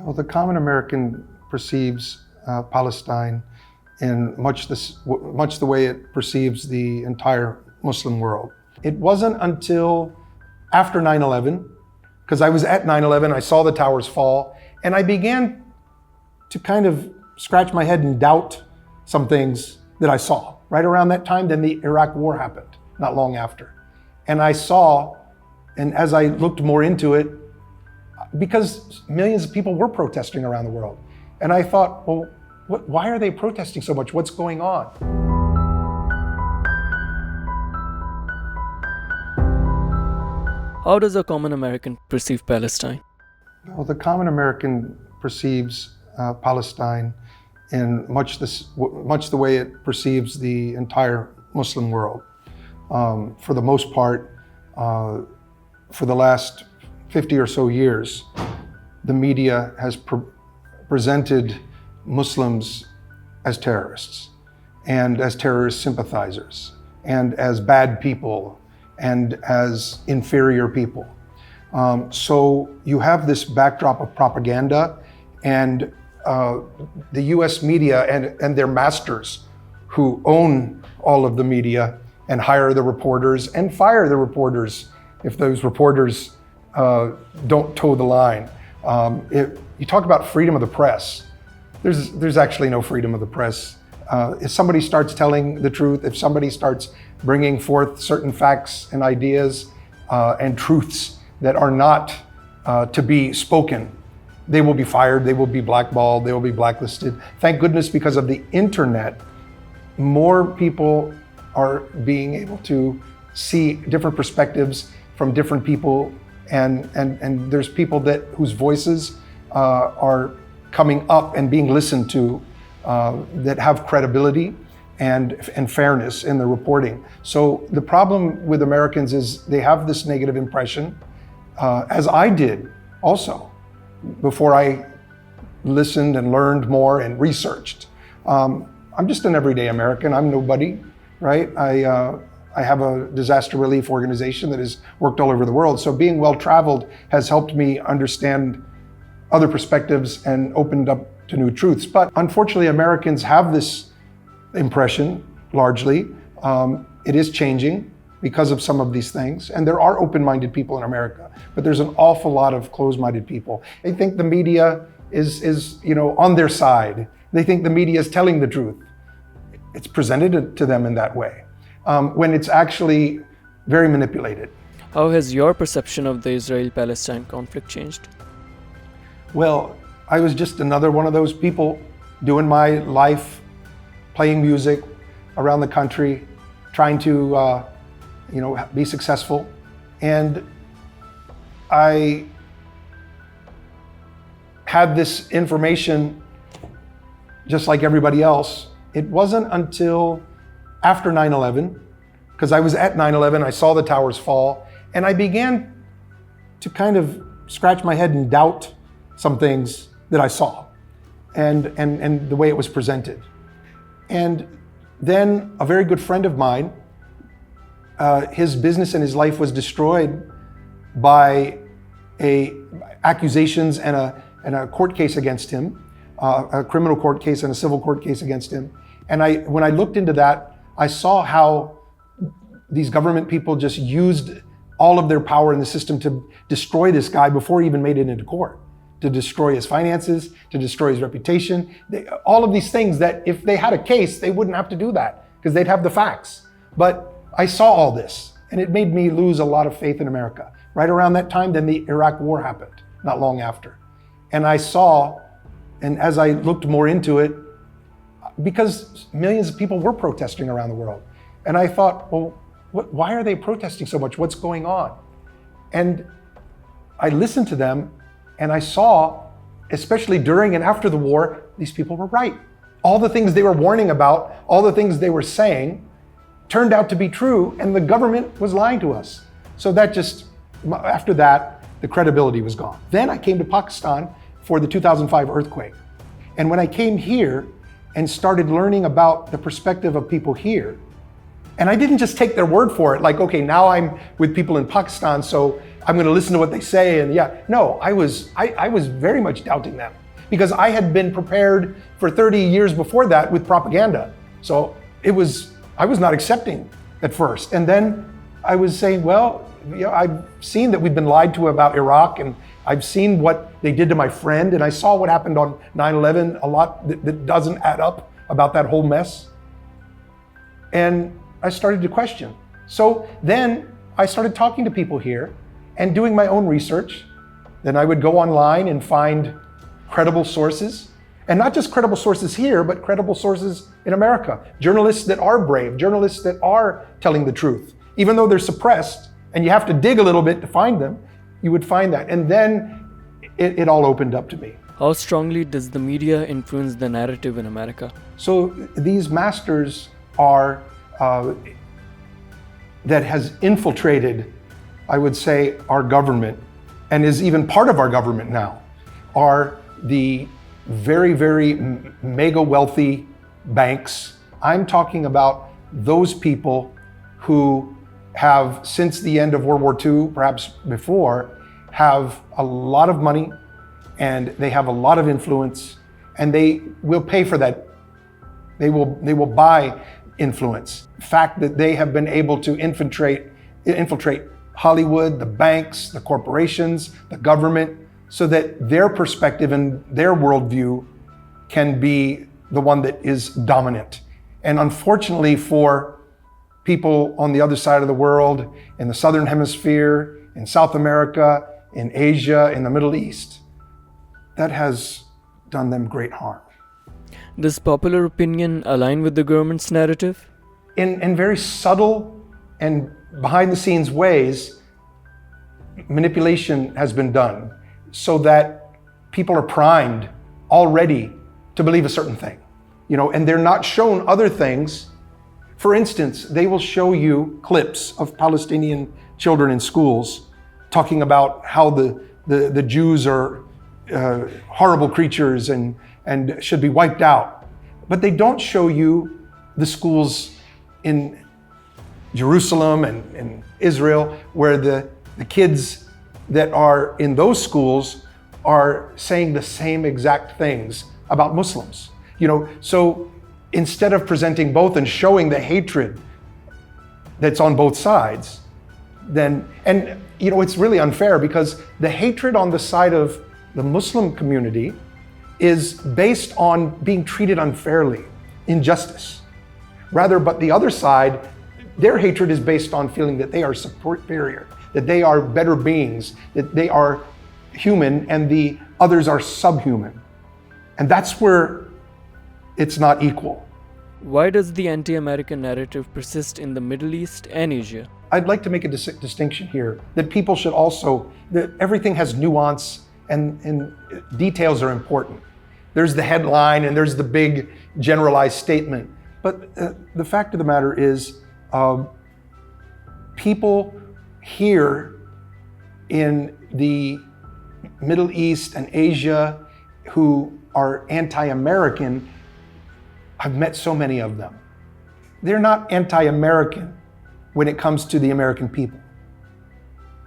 Well, the common American perceives Palestine in much the way it perceives the entire Muslim world. It wasn't until after 9/11, because I was at 9/11, I saw the towers fall, and I began to kind of scratch my head and doubt some things that I saw. Right around that time, then the Iraq War happened, not long after. And I saw, and as I looked more into it, because millions of people were protesting around the world. And I thought, well, why are they protesting so much? What's going on? How does a common American perceive Palestine? Well, the common American perceives Palestine in much the way it perceives the entire Muslim world. For the most part, for the last 50 or so years, the media has presented Muslims as terrorists and as terrorist sympathizers and as bad people and as inferior people. So you have this backdrop of propaganda, and the US media and their masters who own all of the media and hire the reporters and fire the reporters if those reporters don't toe the line. You talk about freedom of the press. There's actually no freedom of the press. If somebody starts telling the truth, if somebody starts bringing forth certain facts and ideas and truths that are not to be spoken, they will be fired, they will be blackballed, they will be blacklisted. Thank goodness, because of the internet, more people are being able to see different perspectives from different people, and there's people whose voices are coming up and being listened to that have credibility and fairness in the reporting. So the problem with Americans is they have this negative impression, as I did also, before I listened and learned more and researched. I'm just an everyday American. I'm nobody, right? I have a disaster relief organization that has worked all over the world. So being well-traveled has helped me understand other perspectives and opened up to new truths. But unfortunately, Americans have this impression, largely. It is changing because of some of these things. And there are open-minded people in America, but there's an awful lot of closed-minded people. They think the media is on their side. They think the media is telling the truth. It's presented to them in that way, when it's actually very manipulated. How has your perception of the Israel-Palestine conflict changed? Well, I was just another one of those people doing my life, playing music around the country, trying to be successful. And I had this information just like everybody else. It wasn't until after 9/11, because I was at 9/11, I saw the towers fall, and I began to kind of scratch my head and doubt some things that I saw and the way it was presented. And then a very good friend of mine, his business and his life was destroyed by accusations and a court case against him, a criminal court case and a civil court case against him. And when I looked into that, I saw how these government people just used all of their power in the system to destroy this guy before he even made it into court, to destroy his finances, to destroy his reputation. All of these things that if they had a case, they wouldn't have to do that because they'd have the facts. But I saw all this, and it made me lose a lot of faith in America. Right around that time, then the Iraq War happened, not long after. And I saw, and as I looked more into it, because millions of people were protesting around the world. And I thought, well, why are they protesting so much? What's going on? And I listened to them, and I saw, especially during and after the war, these people were right. All the things they were warning about, all the things they were saying, turned out to be true, and the government was lying to us. So after that, the credibility was gone. Then I came to Pakistan for the 2005 earthquake. And when I came here and started learning about the perspective of people here, And I didn't just take their word for it, like, okay, now I'm with people in Pakistan, so I'm going to listen to what they say. And yeah, no, I was very much doubting them because I had been prepared for 30 years before that with propaganda. So I was not accepting at first. And then I was saying, well, I've seen that we've been lied to about Iraq, and I've seen what they did to my friend, and I saw what happened on 9/11, a lot that doesn't add up about that whole mess. And I started to question. So then I started talking to people here and doing my own research. Then I would go online and find credible sources, and not just credible sources here, but credible sources in America. Journalists that are brave, journalists that are telling the truth. Even though they're suppressed and you have to dig a little bit to find them, you would find that. And then it all opened up to me. How strongly does the media influence the narrative in America? So these masters are, that has infiltrated, I would say, our government, and is even part of our government now, are the very, very mega wealthy banks. I'm talking about those people who have, since the end of World War II, perhaps before, have a lot of money and they have a lot of influence, and they will pay for that. They will buy influence. The fact that they have been able to infiltrate Hollywood, the banks, the corporations, the government, so that their perspective and their worldview can be the one that is dominant. And unfortunately for people on the other side of the world, in the Southern Hemisphere, in South America, in Asia, in the Middle East, that has done them great harm. Does popular opinion align with the government's narrative? In very subtle and behind-the-scenes ways, manipulation has been done so that people are primed already to believe a certain thing, and they're not shown other things. For instance, they will show you clips of Palestinian children in schools talking about how the Jews are horrible creatures and should be wiped out. But they don't show you the schools in Jerusalem and Israel where the kids that are in those schools are saying the same exact things about Muslims. So instead of presenting both and showing the hatred that's on both sides, it's really unfair because the hatred on the side of the Muslim community is based on being treated unfairly, injustice. But the other side, their hatred is based on feeling that they are superior, that they are better beings, that they are human and the others are subhuman. And that's where it's not equal. Why does the anti-American narrative persist in the Middle East and Asia? I'd like to make a distinction here, that people should also, that everything has nuance and details are important. There's the headline and there's the big generalized statement. But the fact of the matter is, people here in the Middle East and Asia who are anti-American, I've met so many of them. They're not anti-American when it comes to the American people.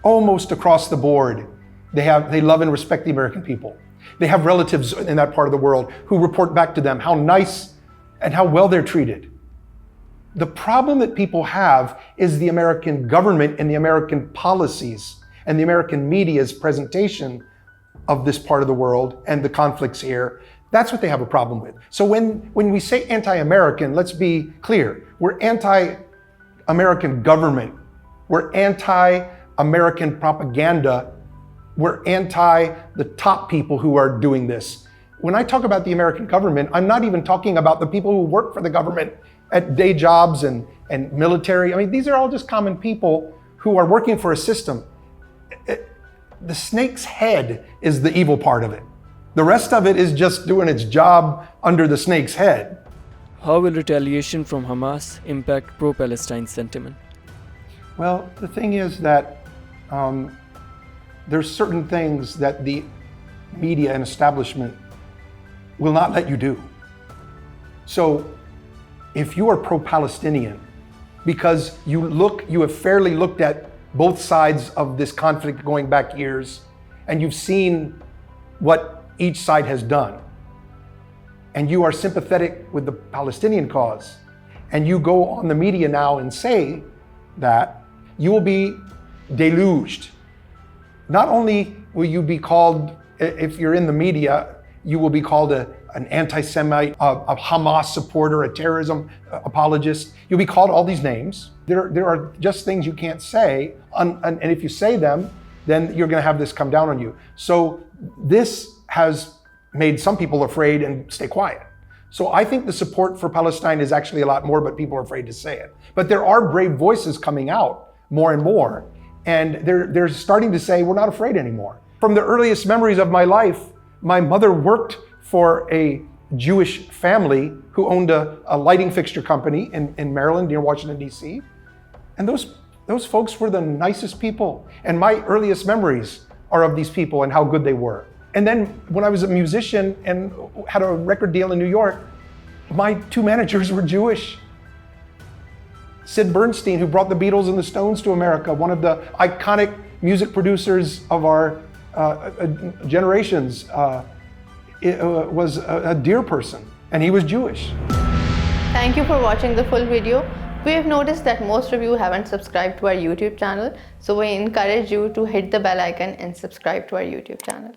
Almost across the board, they love and respect the American people. They have relatives in that part of the world who report back to them how nice and how well they're treated. The problem that people have is the American government and the American policies and the American media's presentation of this part of the world and the conflicts here. That's what they have a problem with. So when we say anti-American, let's be clear. We're anti-American government. We're anti-American propaganda. We're anti the top people who are doing this. When I talk about the American government, I'm not even talking about the people who work for the government at day jobs and military. I mean, these are all just common people who are working for a system. The snake's head is the evil part of it. The rest of it is just doing its job under the snake's head. How will retaliation from Hamas impact pro-Palestine sentiment? Well, the thing is that there's certain things that the media and establishment will not let you do. So if you are pro-Palestinian because you have fairly looked at both sides of this conflict going back years, and you've seen what each side has done. And you are sympathetic with the Palestinian cause, and you go on the media now and say that, you will be deluged. Not only will you be called, if you're in the media, you will be called an anti-Semite, a Hamas supporter, a terrorism apologist. You'll be called all these names. There are just things you can't say, and if you say them, then you're going to have this come down on you. So this has made some people afraid and stay quiet. So I think the support for Palestine is actually a lot more, but people are afraid to say it. But there are brave voices coming out more and more, and they're starting to say, we're not afraid anymore. From the earliest memories of my life, my mother worked for a Jewish family who owned a lighting fixture company in Maryland near Washington, D.C. And those folks were the nicest people. And my earliest memories are of these people and how good they were. And then when I was a musician and had a record deal in New York, my two managers were Jewish. Sid Bernstein, who brought the Beatles and the Stones to America, one of the iconic music producers of our generations, was a dear person, and he was Jewish. Thank you for watching the full video. We have noticed that most of you haven't subscribed to our YouTube channel, so we encourage you to hit the bell icon and subscribe to our YouTube channel.